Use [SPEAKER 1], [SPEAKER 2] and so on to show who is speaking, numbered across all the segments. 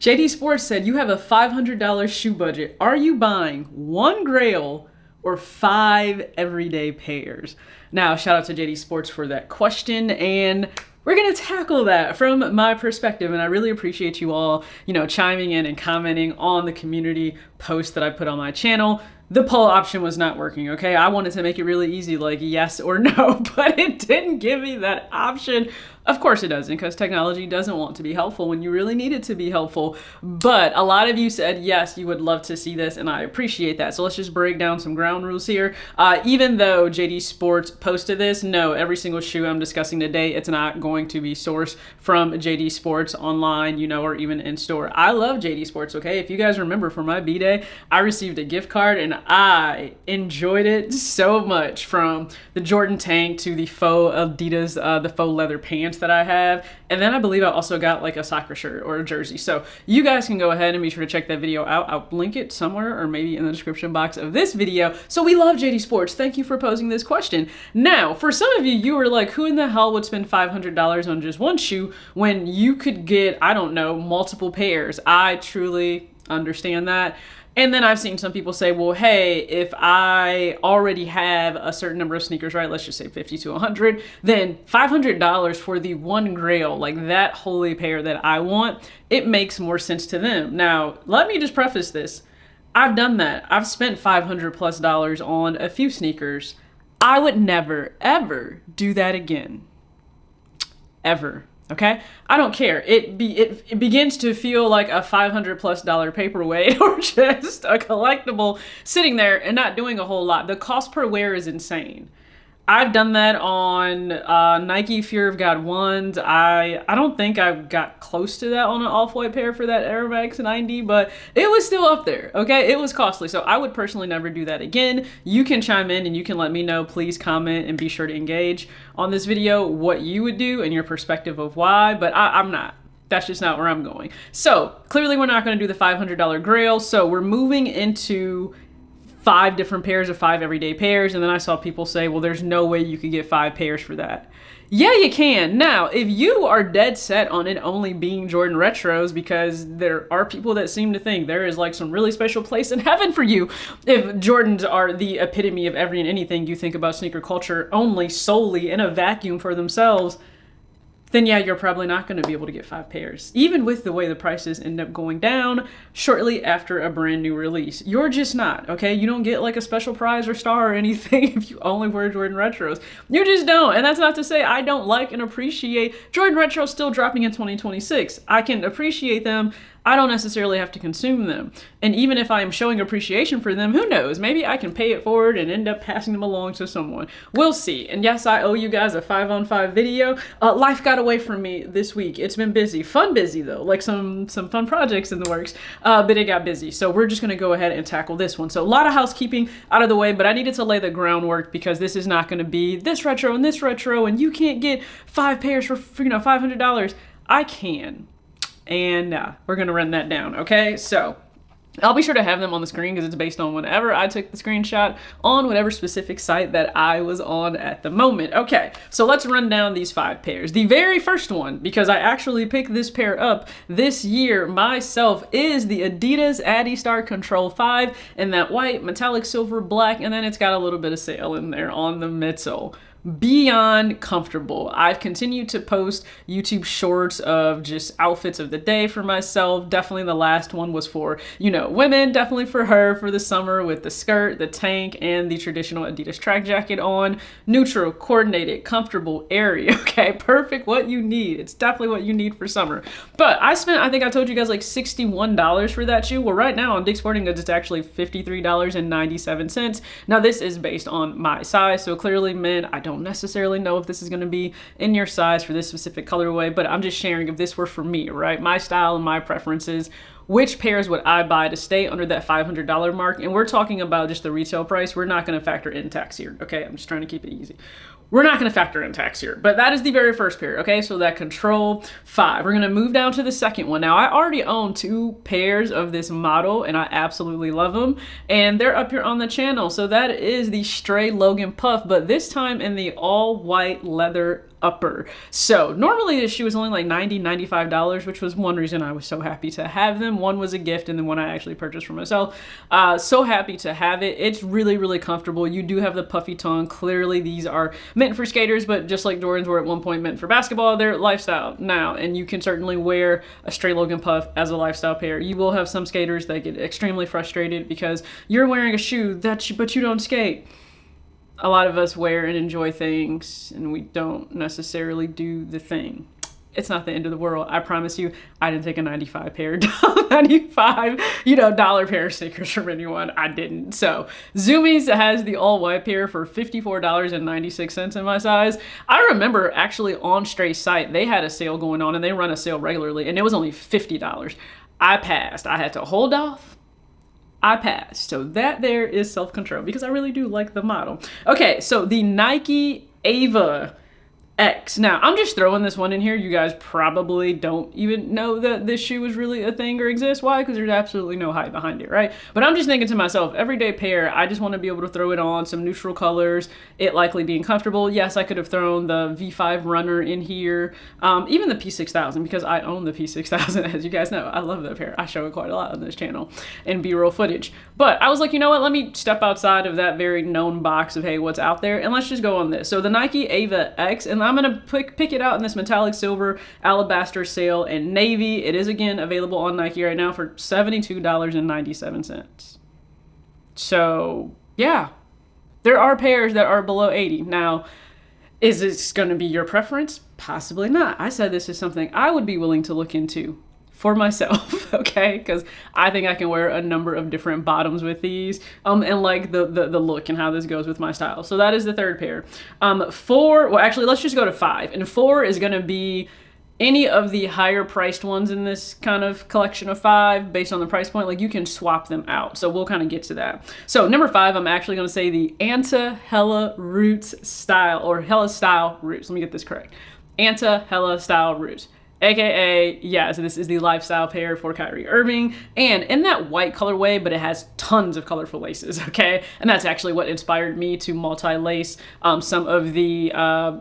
[SPEAKER 1] JD Sports said, you have a $500 shoe budget. Are you buying one grail or 5 everyday pairs? Now, shout out to JD Sports for that question, and we're going to tackle that from my perspective. And I really appreciate you all, chiming in and commenting on the community post that I put on my channel. The poll option was not working, okay? I wanted to make it really easy, like yes or no, but it didn't give me that option. Of course it doesn't, because technology doesn't want to be helpful when you really need it to be helpful. But a lot of you said, yes, you would love to see this, and I appreciate that. So let's just break down some ground rules here. Even though JD Sports posted this, no, every single shoe I'm discussing today, it's not going to be sourced from JD Sports online, or even in store. I love JD Sports, okay? If you guys remember from my B-Day, I received a gift card, and I enjoyed it so much, from the Jordan tank to the faux adidas, the faux leather pants that I have. And then I believe I also got like a soccer shirt or a jersey. So you guys can go ahead and be sure to check that video out. I'll link it somewhere or maybe in the description box of this video. So we love JD Sports. Thank you for posing this question. Now, for some of you, you were like, who in the hell would spend $500 on just one shoe when you could get, I don't know, multiple pairs? I truly understand that. And then I've seen some people say, well, hey, if I already have a certain number of sneakers, right, let's just say 50 to 100, then $500 for the one grail, like that holy pair that I want, it makes more sense to them. Now, let me just preface this. I've done that. I've spent $500+ on a few sneakers. I would never, ever do that again. Ever. Okay, I don't care. It begins to feel like a $500+ paperweight or just a collectible sitting there and not doing a whole lot. The cost per wear is insane. I've done that on Nike Fear of God 1s. I don't think I got close to that on an off-white pair for that Ava Max 90, but it was still up there, okay? It was costly, so I would personally never do that again. You can chime in and you can let me know. Please comment and be sure to engage on this video what you would do and your perspective of why, but I'm not. That's just not where I'm going. So clearly we're not going to do the $500 grail, so we're moving into 5 different pairs of 5 everyday pairs. And then I saw people say, well, there's no way you could get 5 pairs for that. Yeah, you can. Now, if you are dead set on it only being Jordan retros, because there are people that seem to think there is like some really special place in heaven for you if Jordans are the epitome of every and anything you think about sneaker culture only solely in a vacuum for themselves, then yeah, you're probably not going to be able to get 5 pairs. Even with the way the prices end up going down shortly after a brand new release. You're just not, okay? You don't get like a special prize or star or anything if you only wear Jordan retros. You just don't. And that's not to say I don't like and appreciate Jordan retros still dropping in 2026. I can appreciate them. I don't necessarily have to consume them. And even if I am showing appreciation for them, who knows? Maybe I can pay it forward and end up passing them along to someone. We'll see. And yes, I owe you guys a 5-on-5 video. Life got away from me this week. It's been busy. Fun busy though, like some fun projects in the works, but it got busy. So we're just gonna go ahead and tackle this one. So a lot of housekeeping out of the way, but I needed to lay the groundwork because this is not gonna be this retro and you can't get 5 pairs for $500. I can. And we're going to run that down, okay? So I'll be sure to have them on the screen because it's based on whenever I took the screenshot on whatever specific site that I was on at the moment. Okay, so let's run down these 5 pairs. The very first one, because I actually picked this pair up this year myself, is the Adidas Adistar Control 5 in that white, metallic silver, black, and then it's got a little bit of sail in there on the midsole. Beyond comfortable. I've continued to post YouTube shorts of just outfits of the day for myself. Definitely the last one was for, women, definitely for her for the summer with the skirt, the tank, and the traditional Adidas track jacket on. Neutral, coordinated, comfortable, airy, okay? Perfect, what you need. It's definitely what you need for summer. But I spent, I think I told you guys, like $61 for that shoe. Well, right now on Dick's Sporting Goods, it's actually $53.97. Now this is based on my size, so clearly men, I don't necessarily know if this is going to be in your size for this specific colorway, but I'm just sharing if this were for me, right? My style and my preferences. Which pairs would I buy to stay under that $500 mark? And we're talking about just the retail price. We're not going to factor in tax here, okay? I'm just trying to keep it easy. We're not going to factor in tax here, but that is the very first pair, okay? So that Control 5. We're going to move down to the second one. Now, I already own 2 pairs of this model, and I absolutely love them, and they're up here on the channel. So that is the Stray Logan Puff, but this time in the all-white leather upper. So normally this shoe was only like $95, which was one reason I was so happy to have them. One was a gift and then one I actually purchased for myself. So happy to have it. It's really, really comfortable. You do have the puffy tongue. Clearly these are meant for skaters, but just like Jordans were at one point meant for basketball, they're lifestyle now. And you can certainly wear a straight Logan Puff as a lifestyle pair. You will have some skaters that get extremely frustrated because you're wearing a shoe but you don't skate. A lot of us wear and enjoy things and we don't necessarily do the thing. It's not the end of the world. I promise you, I didn't take a $95 dollar pair of sneakers from anyone. I didn't. So Zumiez has the all white pair for $54.96 in my size. I remember actually on Stray's site, they had a sale going on and they run a sale regularly and it was only $50. I passed. I had to hold off. I passed. So that there is self-control because I really do like the model. Okay, so the Nike Ava X. Now, I'm just throwing this one in here. You guys probably don't even know that this shoe is really a thing or exists. Why? Because there's absolutely no hype behind it, right? But I'm just thinking to myself, everyday pair, I just want to be able to throw it on some neutral colors, it likely being comfortable. Yes, I could have thrown the V5 Runner in here, even the P6000, because I own the P6000, as you guys know. I love that pair. I show it quite a lot on this channel in B-roll footage. But I was like, you know what? Let me step outside of that very known box of, hey, what's out there? And let's just go on this. So the Nike Ava X, and I'm going to pick it out in this metallic silver, alabaster, sail, and navy. It is again available on Nike right now for $72.97. So yeah, there are pairs that are below 80. Now, is this going to be your preference? Possibly not. I said this is something I would be willing to look into for myself, okay? Because I think I can wear a number of different bottoms with these, and like the look and how this goes with my style. So that is the third pair. 4, well, actually, let's just go to 5. And 4 is gonna be any of the higher priced ones in this kind of collection of 5 based on the price point. Like you can swap them out. So we'll kind of get to that. So number 5, I'm actually gonna say the Anta Hela Roots style, or Hela style Roots. Let me get this correct. Anta Hela style Roots. AKA, yeah, so this is the lifestyle pair for Kyrie Irving, and in that white colorway, but it has tons of colorful laces, okay? And that's actually what inspired me to multi-lace some of the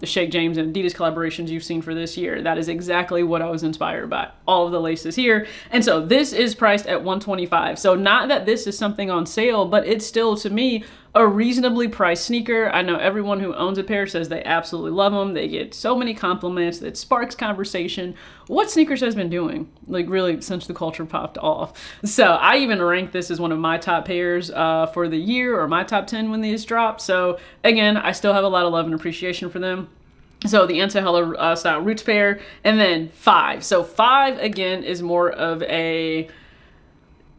[SPEAKER 1] Shake James and Adidas collaborations you've seen for this year. That is exactly what I was inspired by, all of the laces here. And so this is priced at $125. So not that this is something on sale, but it's still, to me, a reasonably priced sneaker. I know everyone who owns a pair says they absolutely love them. They get so many compliments. It sparks conversation. What sneakers has been doing, like really since the culture popped off. So I even rank this as one of my top pairs for the year, or my top 10 when these drop. So again, I still have a lot of love and appreciation for them. So the Anta Hela style Roots pair, and then 5. So 5 again is more of a,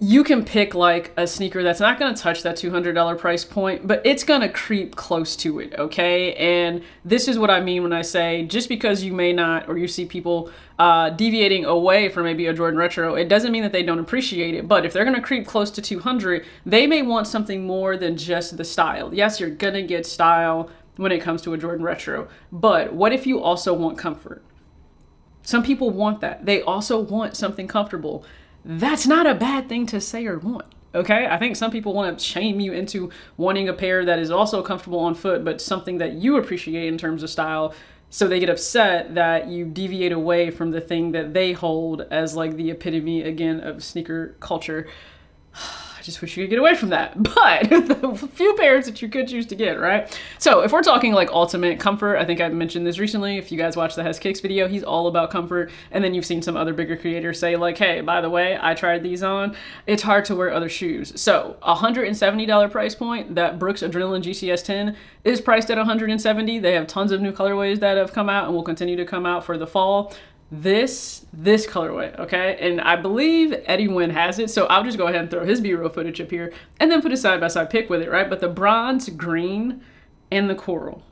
[SPEAKER 1] you can pick like a sneaker that's not going to touch that $200 price point, but it's going to creep close to it, okay? And this is what I mean when I say, just because you may not, or you see people deviating away from maybe a Jordan Retro, it doesn't mean that they don't appreciate it. But if they're going to creep close to 200, they may want something more than just the style. Yes, you're going to get style when it comes to a Jordan Retro, but what if you also want comfort? Some people want that. They also want something comfortable. That's not a bad thing to say or want, okay? I think some people want to shame you into wanting a pair that is also comfortable on foot, but something that you appreciate in terms of style. So they get upset that you deviate away from the thing that they hold as like the epitome, again, of sneaker culture. I just wish you could get away from that. But the few pairs that you could choose to get, right? So if we're talking like ultimate comfort, I think I've mentioned this recently. If you guys watch the Hes Kicks video, he's all about comfort. And then you've seen some other bigger creators say like, hey, by the way, I tried these on. It's hard to wear other shoes. So $170 price point, that Brooks Adrenaline GCS 10 is priced at $170. They have tons of new colorways that have come out and will continue to come out for the fall. This colorway, okay? And I believe Eddie Wynn has it, so I'll just go ahead and throw his B-roll footage up here and then put a side-by-side pic with it, right? But the bronze, green, and the coral.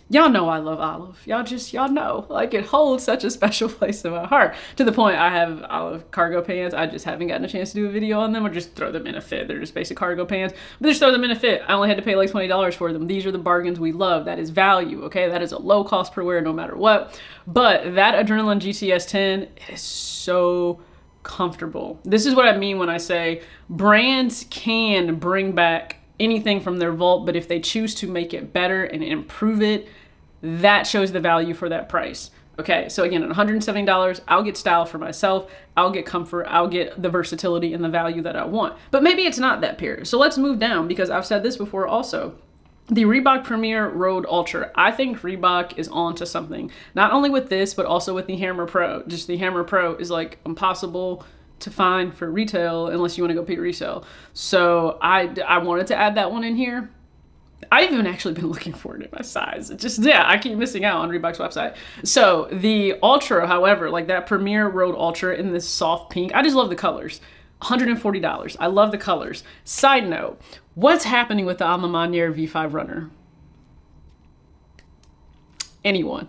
[SPEAKER 1] Y'all know I love olive. Y'all know. Like, it holds such a special place in my heart. To the point I have olive cargo pants. I just haven't gotten a chance to do a video on them or just throw them in a fit. They're just basic cargo pants. But just throw them in a fit. I only had to pay like $20 for them. These are the bargains we love. That is value, okay? That is a low cost per wear no matter what. But that Adrenaline GCS 10, it is so comfortable. This is what I mean when I say brands can bring back anything from their vault, but if they choose to make it better and improve it, that shows the value for that price. Okay, so again, at $170, I'll get style for myself, I'll get comfort, I'll get the versatility and the value that I want. But maybe it's not that pair. So let's move down, because I've said this before also. The Reebok Premier Road Ultra. I think Reebok is on to something. Not only with this, but also with the Hammer Pro. Just the Hammer Pro is like impossible to find for retail unless you want to go pay resale. So I wanted to add that one in here. I've even actually been looking for it in my size. It just, yeah, I keep missing out on Reebok's website. So the Ultra, however, like that Premier Road Ultra in this soft pink, I just love the colors. $140. I love the colors. Side note, what's happening with the A Ma Maniére V5 Runner? Anyone?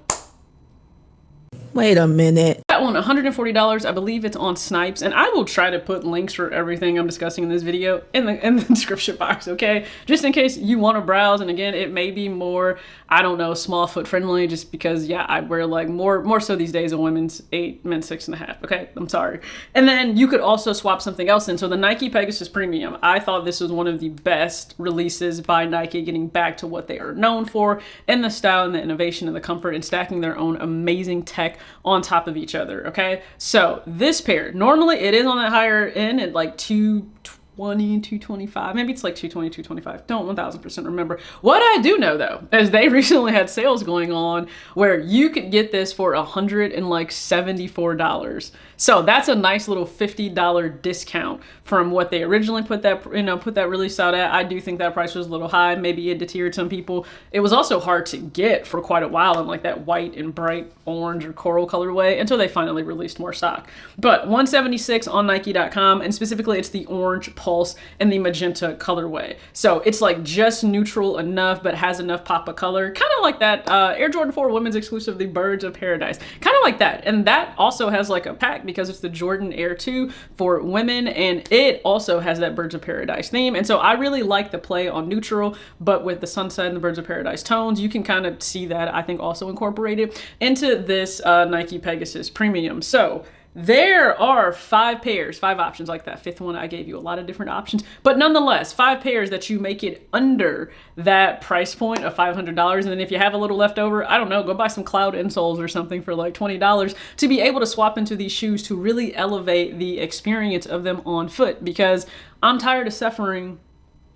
[SPEAKER 2] Wait a minute.
[SPEAKER 1] That one, $140. I believe it's on Snipes, and I will try to put links for everything I'm discussing in this video in the description box, okay? Just in case you want to browse, and again, it may be more, I don't know, small foot friendly, just because, yeah, I wear like more so these days a women's 8, men's 6.5, okay? I'm sorry. And then you could also swap something else in. So the Nike Pegasus Premium, I thought this was one of the best releases by Nike, getting back to what they are known for, and the style and the innovation and the comfort, and stacking their own amazing tech on top of each other, okay? So this pair, normally it is on that higher end at like 220, 225, maybe it's like 220, 225, don't 1000% remember. What I do know though, is they recently had sales going on where you could get this for $174. So that's a nice little $50 discount from what they originally put that release out at. I do think that price was a little high. Maybe it deterred some people. It was also hard to get for quite a while in like that white and bright orange or coral colorway until they finally released more stock. But $176 on Nike.com, and specifically it's the orange pulse and the magenta colorway. So it's like just neutral enough, but has enough pop of color. Kind of like that Air Jordan 4 women's exclusive, the Birds of Paradise. Kind of like that. And that also has like a pack because it's the Jordan Air 2 for women, and it also has that Birds of Paradise theme. And so I really like the play on neutral, but with the sunset and the Birds of Paradise tones, you can kind of see that, I think, also incorporated into this Nike Pegasus Premium. So there are 5 options. Like that 5th one, I gave you a lot of different options, but nonetheless, 5 pairs that you make it under that price point of $500. And then if you have a little left over, I don't know, go buy some Cloud insoles or something for like $20 to be able to swap into these shoes to really elevate the experience of them on foot, because I'm tired of suffering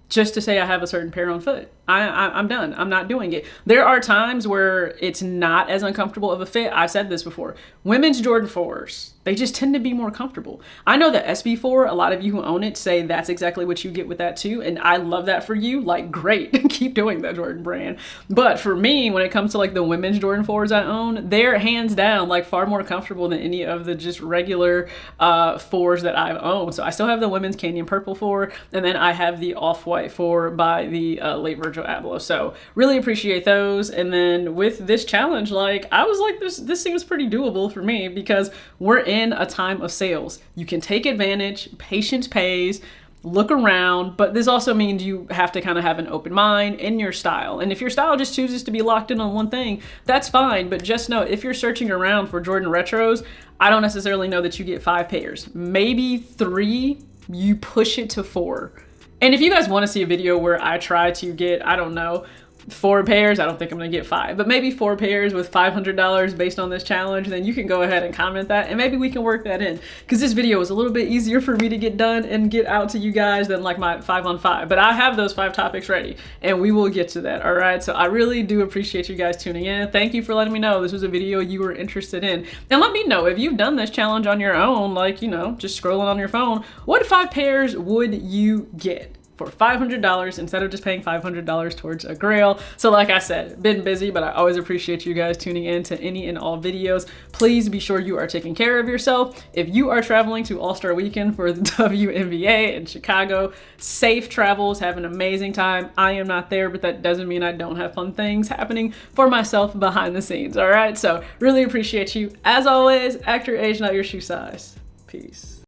[SPEAKER 1] just to say I have a certain pair on foot. I'm done. I'm not doing it. There are times where it's not as uncomfortable of a fit. I've said this before. Women's Jordan 4s, they just tend to be more comfortable. I know the SB4, a lot of you who own it say that's exactly what you get with that too. And I love that for you. Like, great. Keep doing that, Jordan brand. But for me, when it comes to like the women's Jordan 4s I own, they're hands down like far more comfortable than any of the just regular 4s that I've owned. So I still have the women's Canyon Purple 4, and then I have the Off-White 4 by the late Virgil Abloh. So really appreciate those. And then with this challenge, like I was like, this seems pretty doable for me because we're in a time of sales. You can take advantage, patience pays, look around, but this also means you have to kind of have an open mind in your style. And if your style just chooses to be locked in on one thing, that's fine. But just know, if you're searching around for Jordan retros, I don't necessarily know that you get 5 pairs, maybe 3, you push it to 4. And if you guys want to see a video where I try to get, I don't know, 4 pairs, I don't think I'm gonna get 5, but maybe 4 pairs with $500 based on this challenge, then you can go ahead and comment that and maybe we can work that in, because this video was a little bit easier for me to get done and get out to you guys than like my 5 on 5, but I have those 5 topics ready and we will get to that. All right, so I really do appreciate you guys tuning in. Thank you for letting me know this was a video you were interested in, and let me know if you've done this challenge on your own, like, you know, just scrolling on your phone. What 5 pairs would you get for $500 instead of just paying $500 towards a grail? So like I said, been busy, but I always appreciate you guys tuning in to any and all videos. Please be sure you are taking care of yourself. If you are traveling to All-Star Weekend for the WNBA in Chicago, safe travels, have an amazing time. I am not there, but that doesn't mean I don't have fun things happening for myself behind the scenes. All right, so really appreciate you. As always, act your age, not your shoe size. Peace.